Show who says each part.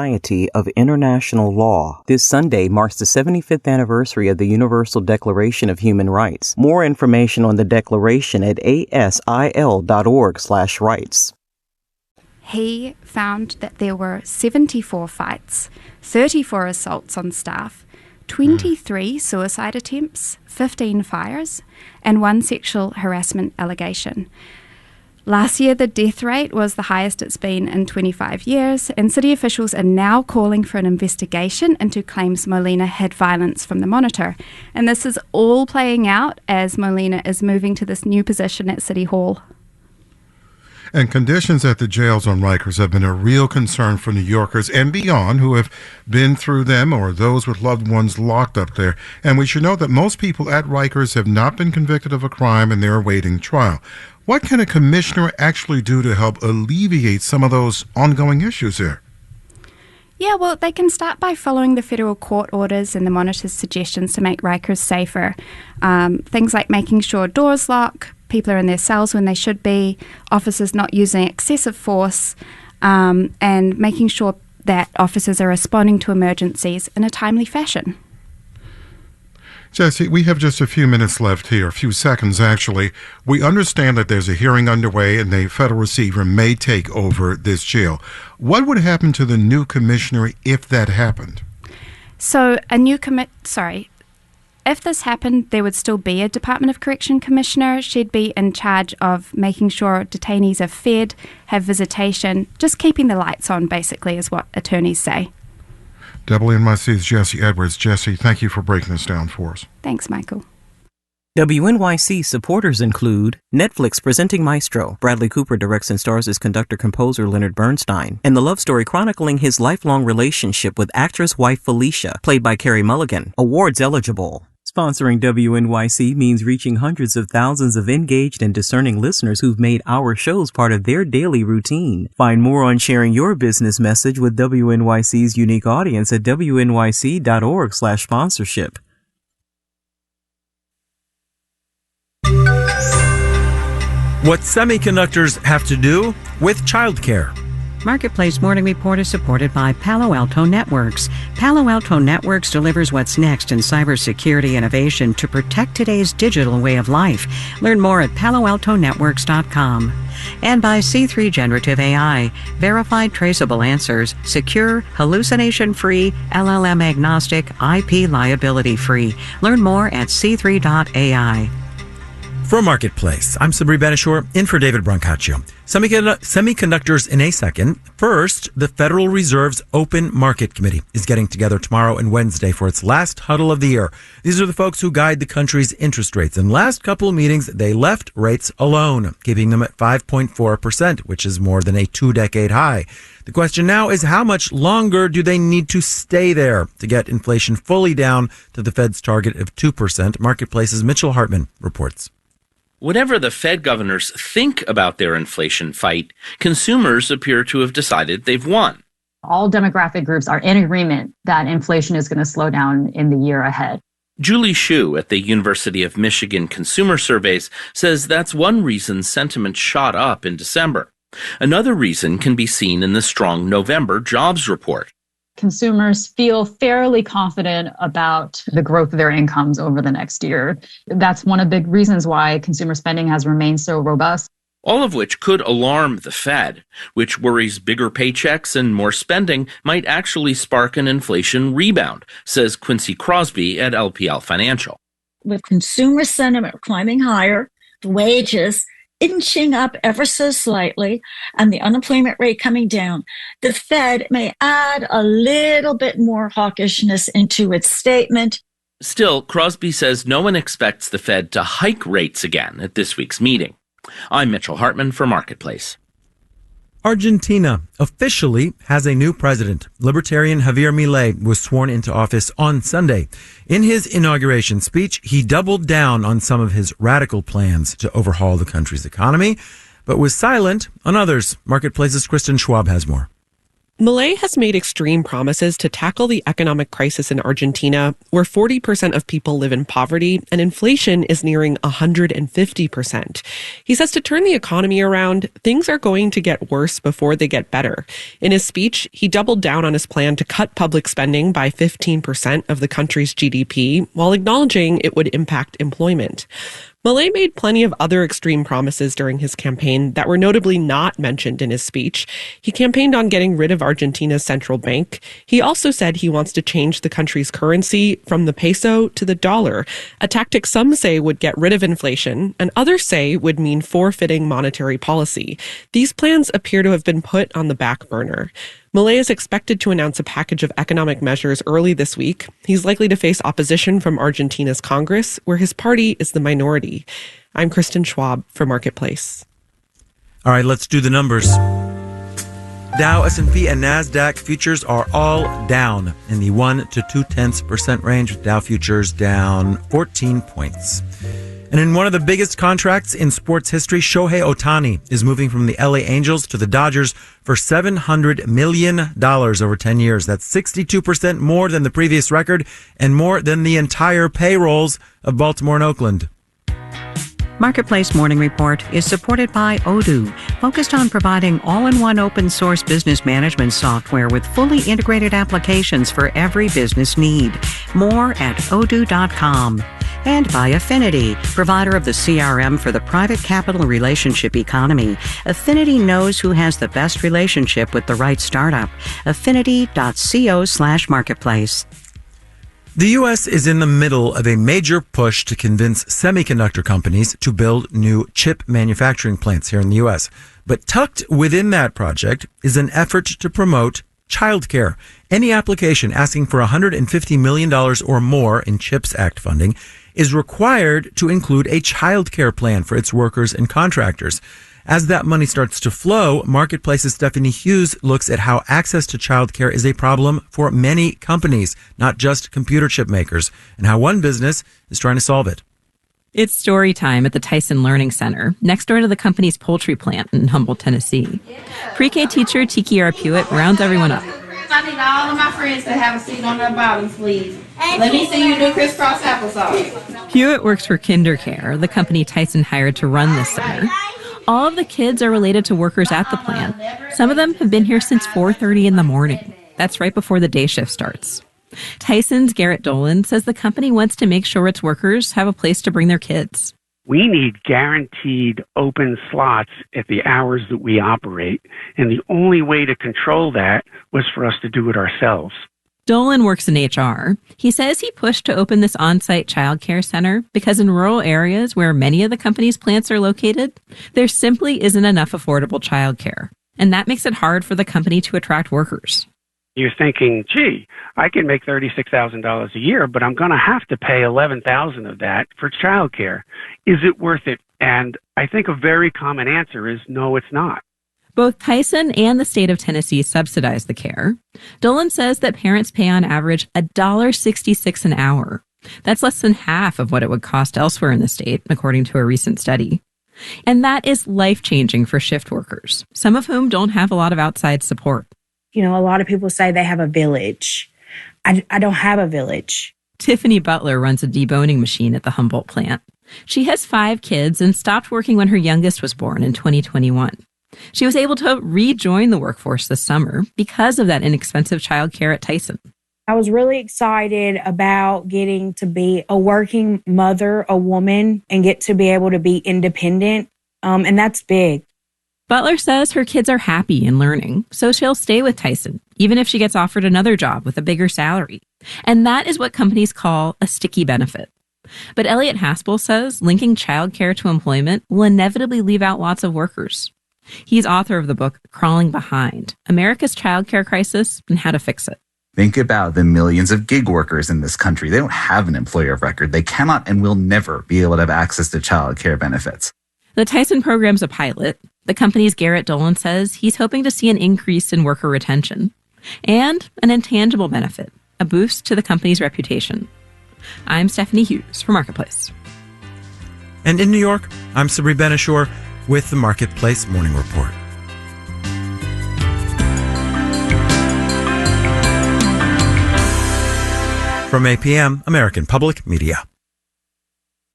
Speaker 1: Society of International Law. This Sunday marks the 75th anniversary of the Universal Declaration of Human Rights. More information on the Declaration at asil.org/rights.
Speaker 2: He found that there were 74 fights, 34 assaults on staff, 23 suicide attempts, 15 fires, and 1 sexual harassment allegation. Last year, the death rate was the highest it's been in 25 years, and city officials are now calling for an investigation into claims Molina hid violence from the Monitor. And this is all playing out as Molina is moving to this new position at City Hall.
Speaker 3: And conditions at the jails on Rikers have been a real concern for New Yorkers and beyond who have been through them or those with loved ones locked up there. And we should know that most people at Rikers have not been convicted of a crime and they're awaiting trial. What can a commissioner actually do to help alleviate some of those ongoing issues there?
Speaker 2: Yeah, well, they can start by following the federal court orders and the Monitor's suggestions to make Rikers safer. Things like making sure doors lock, people are in their cells when they should be, officers not using excessive force, and making sure that officers are responding to emergencies in a timely fashion.
Speaker 3: Jesse, we have just a few minutes left here, a few seconds actually. We understand that there's a hearing underway and the federal receiver may take over this jail. What would happen to the new commissioner if that happened?
Speaker 2: So if this happened, there would still be a Department of Correction commissioner. She'd be in charge of making sure detainees are fed, have visitation, just keeping the lights on, basically, is what attorneys say.
Speaker 3: WNYC's Jesse Edwards. Jesse, thank you for breaking this down for us.
Speaker 2: Thanks, Michael.
Speaker 1: WNYC supporters include Netflix presenting Maestro. Bradley Cooper directs and stars as conductor-composer Leonard Bernstein, and the love story chronicling his lifelong relationship with actress-wife Felicia, played by Carey Mulligan. Awards eligible. Sponsoring WNYC means reaching hundreds of thousands of engaged and discerning listeners who've made our shows part of their daily routine. Find more on sharing your business message with WNYC's unique audience at wnyc.org/sponsorship.
Speaker 4: What semiconductors have to do with childcare.
Speaker 5: Marketplace Morning Report is supported by Palo Alto Networks. Palo Alto Networks delivers what's next in cybersecurity innovation to protect today's digital way of life. Learn more at paloaltonetworks.com. And by C3 Generative AI, verified traceable answers, secure, hallucination-free, LLM-agnostic, IP liability-free. Learn more at c3.ai.
Speaker 4: For Marketplace, I'm Sabri Benishore, in for David Brancaccio. Semiconductors in a second. First, the Federal Reserve's Open Market Committee is getting together tomorrow and Wednesday for its last huddle of the year. These are the folks who guide the country's interest rates. In the last couple of meetings, they left rates alone, keeping them at 5.4%, which is more than a 2-decade high. The question now is how much longer do they need to stay there to get inflation fully down to the Fed's target of 2%? Marketplace's Mitchell Hartman reports.
Speaker 6: Whatever the Fed governors think about their inflation fight, consumers appear to have decided they've won.
Speaker 7: All demographic groups are in agreement that inflation is going to slow down in the year ahead.
Speaker 6: Julie Hsu at the University of Michigan Consumer Surveys says that's one reason sentiment shot up in December. Another reason can be seen in the strong November jobs report.
Speaker 7: Consumers feel fairly confident about the growth of their incomes over the next year. That's one of the big reasons why consumer spending has remained so robust.
Speaker 6: All of which could alarm the Fed, which worries bigger paychecks and more spending might actually spark an inflation rebound, says Quincy Crosby at LPL Financial.
Speaker 8: With consumer sentiment climbing higher, the wages inching up ever so slightly, and the unemployment rate coming down, the Fed may add a little bit more hawkishness into its statement.
Speaker 6: Still, Crosby says no one expects the Fed to hike rates again at this week's meeting. I'm Mitchell Hartman for Marketplace.
Speaker 4: Argentina officially has a new president. Libertarian Javier Milei was sworn into office on Sunday. In his inauguration speech, he doubled down on some of his radical plans to overhaul the country's economy, but was silent on others. Marketplace's Kristen Schwab has more.
Speaker 9: Milei has made extreme promises to tackle the economic crisis in Argentina, where 40% of people live in poverty and inflation is nearing 150%. He says to turn the economy around, things are going to get worse before they get better. In his speech, he doubled down on his plan to cut public spending by 15% of the country's GDP, while acknowledging it would impact employment. Milei made plenty of other extreme promises during his campaign that were notably not mentioned in his speech. He campaigned on getting rid of Argentina's central bank. He also said he wants to change the country's currency from the peso to the dollar, a tactic some say would get rid of inflation and others say would mean forfeiting monetary policy. These plans appear to have been put on the back burner. Milei is expected to announce a package of economic measures early this week. He's likely to face opposition from Argentina's Congress, where his party is the minority. I'm Kristen Schwab for Marketplace.
Speaker 4: All right, let's do the numbers. Dow, S&P, and NASDAQ futures are all down in the 1 to 0.2% range, with Dow futures down 14 points. And in one of the biggest contracts in sports history, Shohei Ohtani is moving from the LA Angels to the Dodgers for $700 million over 10 years. That's 62% more than the previous record and more than the entire payrolls of Baltimore and Oakland.
Speaker 5: Marketplace Morning Report is supported by Odoo, focused on providing all-in-one open-source business management software with fully integrated applications for every business need. More at odoo.com. And by Affinity, provider of the CRM for the private capital relationship economy. Affinity knows who has the best relationship with the right startup. Affinity.co/marketplace.
Speaker 4: The U.S. is in the middle of a major push to convince semiconductor companies to build new chip manufacturing plants here in the U.S. But tucked within that project is an effort to promote childcare. Any application asking for $150 million or more in CHIPS Act funding is required to include a childcare plan for its workers and contractors. As that money starts to flow, Marketplace's Stephanie Hughes looks at how access to childcare is a problem for many companies, not just computer chip makers, and how one business is trying to solve it.
Speaker 10: It's story time at the Tyson Learning Center, next door to the company's poultry plant in Humboldt, Tennessee. Pre-K teacher Tiki R. Pewitt rounds everyone up.
Speaker 11: I need all of my friends to have a seat on their bottoms, please. Let me see you do crisscross applesauce.
Speaker 10: Pewitt works for KinderCare, the company Tyson hired to run this center. All of the kids are related to workers at the plant. Some of them have been here since 4:30 in the morning. That's right before the day shift starts. Tyson's Garrett Dolan says the company wants to make sure its workers have a place to bring their kids.
Speaker 12: We need guaranteed open slots at the hours that we operate, and the only way to control that was for us to do it ourselves.
Speaker 10: Dolan works in HR. He says he pushed to open this on-site childcare center because in rural areas where many of the company's plants are located, there simply isn't enough affordable childcare, and that makes it hard for the company to attract workers.
Speaker 12: You're thinking, gee, I can make $36,000 a year, but I'm going to have to pay $11,000 of that for childcare. Is it worth it? And I think a very common answer is no, it's not.
Speaker 10: Both Tyson and the state of Tennessee subsidize the care. Dolan says that parents pay on average $1.66 an hour. That's less than half of what it would cost elsewhere in the state, according to a recent study. And that is life-changing for shift workers, some of whom don't have a lot of outside support.
Speaker 13: You know, a lot of people say they have a village. I don't have a village.
Speaker 10: Tiffany Butler runs a deboning machine at the Humboldt plant. She has 5 kids and stopped working when her youngest was born in 2021. She was able to rejoin the workforce this summer because of that inexpensive childcare at Tyson.
Speaker 13: I was really excited about getting to be a working mother, a woman, and get to be able to be independent. And that's big.
Speaker 10: Butler says her kids are happy in learning, so she'll stay with Tyson, even if she gets offered another job with a bigger salary. And that is what companies call a sticky benefit. But Elliot Haspel says linking childcare to employment will inevitably leave out lots of workers. He's author of the book Crawling Behind, America's Childcare Crisis and How to Fix It.
Speaker 14: Think about the millions of gig workers in this country. They don't have an employer of record. They cannot and will never be able to have access to childcare benefits.
Speaker 10: The Tyson program's a pilot. The company's Garrett Dolan says he's hoping to see an increase in worker retention and an intangible benefit, a boost to the company's reputation. I'm Stephanie Hughes for Marketplace.
Speaker 4: And in New York, I'm Sabri Ben-Achour with the Marketplace Morning Report. From APM, American Public Media.